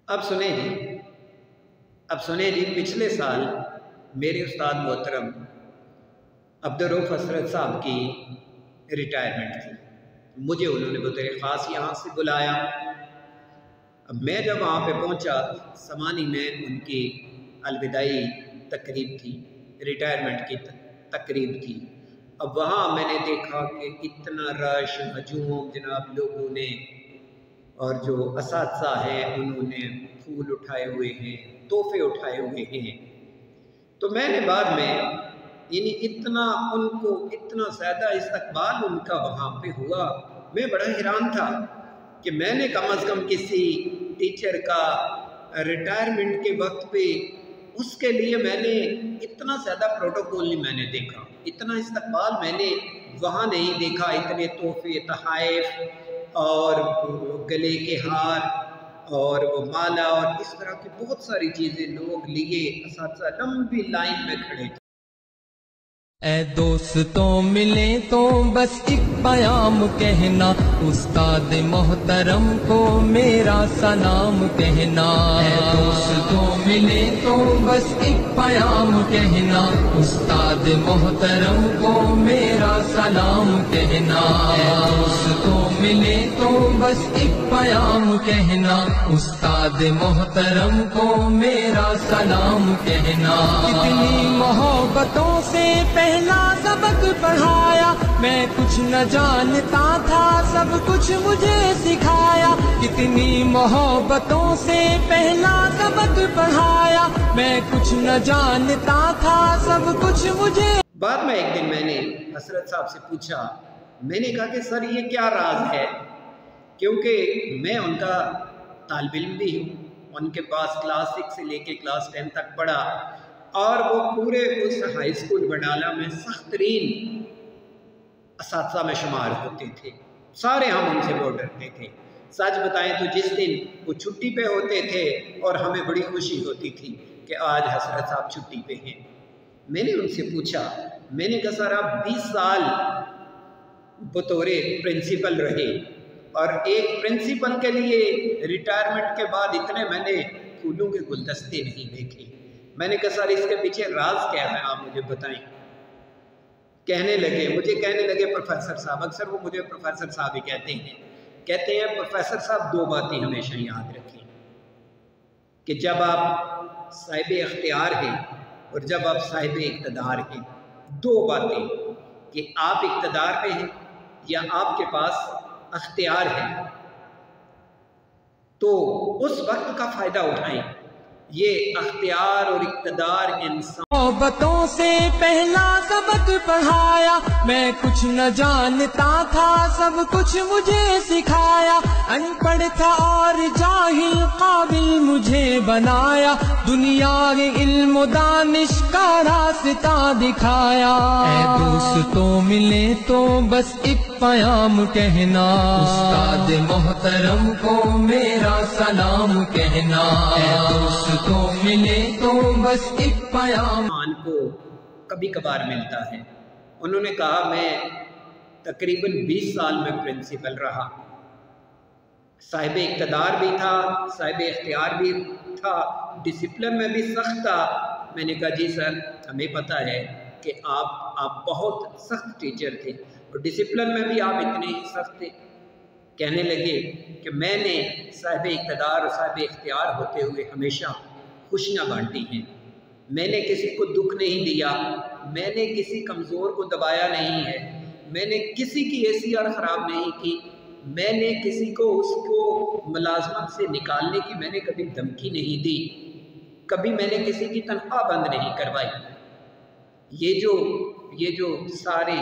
اب سنیں جی پچھلے سال میرے استاد محترم عبدالرؤف حسرت صاحب کی ریٹائرمنٹ تھی۔ مجھے انہوں نے بطور خاص یہاں سے بلایا۔ اب میں جب وہاں پہ پہنچا سمانی میں ان کی الوداعی تقریب تھی، ریٹائرمنٹ کی تقریب تھی۔ اب وہاں میں نے دیکھا کہ اتنا رش ہجوم جناب لوگوں نے، اور جو اساتذہ ہیں انہوں نے پھول اٹھائے ہوئے ہیں، تحفے اٹھائے ہوئے ہیں۔ تو میں نے بعد میں یعنی اتنا زیادہ استقبال ان کا وہاں پہ ہوا، میں بڑا حیران تھا کہ میں نے کم از کم کسی ٹیچر کا ریٹائرمنٹ کے وقت پہ اس کے لیے میں نے اتنا زیادہ پروٹوکول نہیں میں نے دیکھا، اتنا استقبال میں نے وہاں نہیں دیکھا، اتنے تحفے تحائف اور گلے کے ہار اور وہ مالا اور اس طرح کی بہت ساری چیزیں لوگ لیے، اساتذہ لمبی لائن میں کھڑے تھے۔ اے دوستوں ملے تو بس ایک پیام کہنا، استاد محترم کو میرا سلام کہنا۔ اے دوستوں ملے تو بس ایک پیام کہنا، استاد محترم کو میرا سلام کہنا۔ اے دوستوں ملے تو بس ایک پیام کہنا، استاد محترم کو میرا سلام کہنا۔ کتنی محبتوں سے پہلا سبق پڑھایا، میں کچھ نہ جانتا تھا سب کچھ مجھے سکھایا۔ کتنی محبتوں سے پہلا سبق پڑھایا، میں کچھ نہ جانتا تھا سب کچھ مجھے۔ بعد میں ایک دن میں نے حسرت صاحب سے پوچھا، میں نے کہا کہ سر یہ کیا راز ہے، کیونکہ میں ان کا طالب علم بھی ہوں، ان کے پاس کلاس 6 سے لے کے کلاس 10 تک پڑھا، اور وہ پورے اس ہائی اسکول بڈالہ میں سخت ترین اساتذہ میں شمار ہوتے تھے، سارے ہم ان سے بہت ڈرتے تھے۔ سچ بتائیں تو جس دن وہ چھٹی پہ ہوتے تھے اور ہمیں بڑی خوشی ہوتی تھی کہ آج حسرت صاحب چھٹی پہ ہیں۔ میں نے ان سے پوچھا، میں نے کہا سر آپ 20 سال بطور پرنسپل رہے، اور ایک پرنسپل کے لیے ریٹائرمنٹ کے بعد اتنے میں نے پھولوں کے گلدستے نہیں دیکھے۔ میں نے کہا سر اس کے پیچھے راز کیا ہے آپ مجھے بتائیں۔ کہنے لگے پروفیسر صاحب، اکثر وہ مجھے پروفیسر صاحب ہی کہتے ہیں پروفیسر صاحب دو باتیں ہمیشہ یاد رکھیں کہ جب آپ صاحب اختیار ہیں اور جب آپ صاحب اقتدار ہیں، دو باتیں، کہ آپ اقتدار پہ ہیں یا آپ کے پاس اختیار ہے، تو اس وقت کا فائدہ اٹھائیں۔ یہ اختیار اور اقتدار انسان محبتوں سے پہلا سبق پڑھایا، میں کچھ نہ جانتا تھا سب کچھ مجھے سکھایا۔ ان پڑھ تھا اور جاہل قابل مجھے بنایا، دنیا کے علم و دانش کا راستہ دکھایا۔ اے دوستوں ملے تو بس ایک پیام کہنا، استاد محترم کو میرا سلام کہنا۔ اے دوستوں ملے تو بس ایک پیام کو کبھی کبھار ملتا ہے۔ انہوں نے کہا میں تقریباً 20 سال میں پرنسپل رہا، صاحب اقتدار بھی تھا، صاحب اختیار بھی تھا، ڈسپلن میں بھی سخت تھا۔ میں نے کہا جی سر ہمیں پتہ ہے کہ آپ بہت سخت ٹیچر تھے، اور ڈسپلن میں بھی آپ اتنے ہی سخت تھے۔ کہنے لگے کہ میں نے صاحب اقتدار اور صاحب اختیار ہوتے ہوئے ہمیشہ خوشیاں بانٹی ہیں، میں نے کسی کو دکھ نہیں دیا، میں نے کسی کمزور کو دبایا نہیں ہے، میں نے کسی کی حیثیت خراب نہیں کی، میں نے کسی کو اس کو ملازمت سے نکالنے کی میں نے کبھی دھمکی نہیں دی، کبھی میں نے کسی کی تنخواہ بند نہیں کروائی۔ یہ جو سارے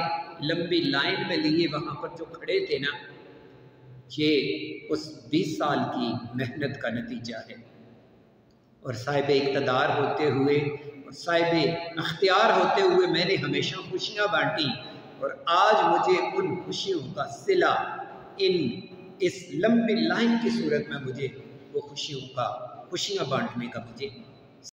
لمبی لائن میں لیے وہاں پر جو کھڑے تھے نا، یہ اس 20 سال کی محنت کا نتیجہ ہے۔ اور صاحب اقتدار ہوتے ہوئے اور صاحب اختیار ہوتے ہوئے میں نے ہمیشہ خوشیاں بانٹی، اور آج مجھے ان خوشیوں کا صلہ اس لمبی لائن کی صورت میں مجھے وہ خوشیاں بانٹنے کا مجھے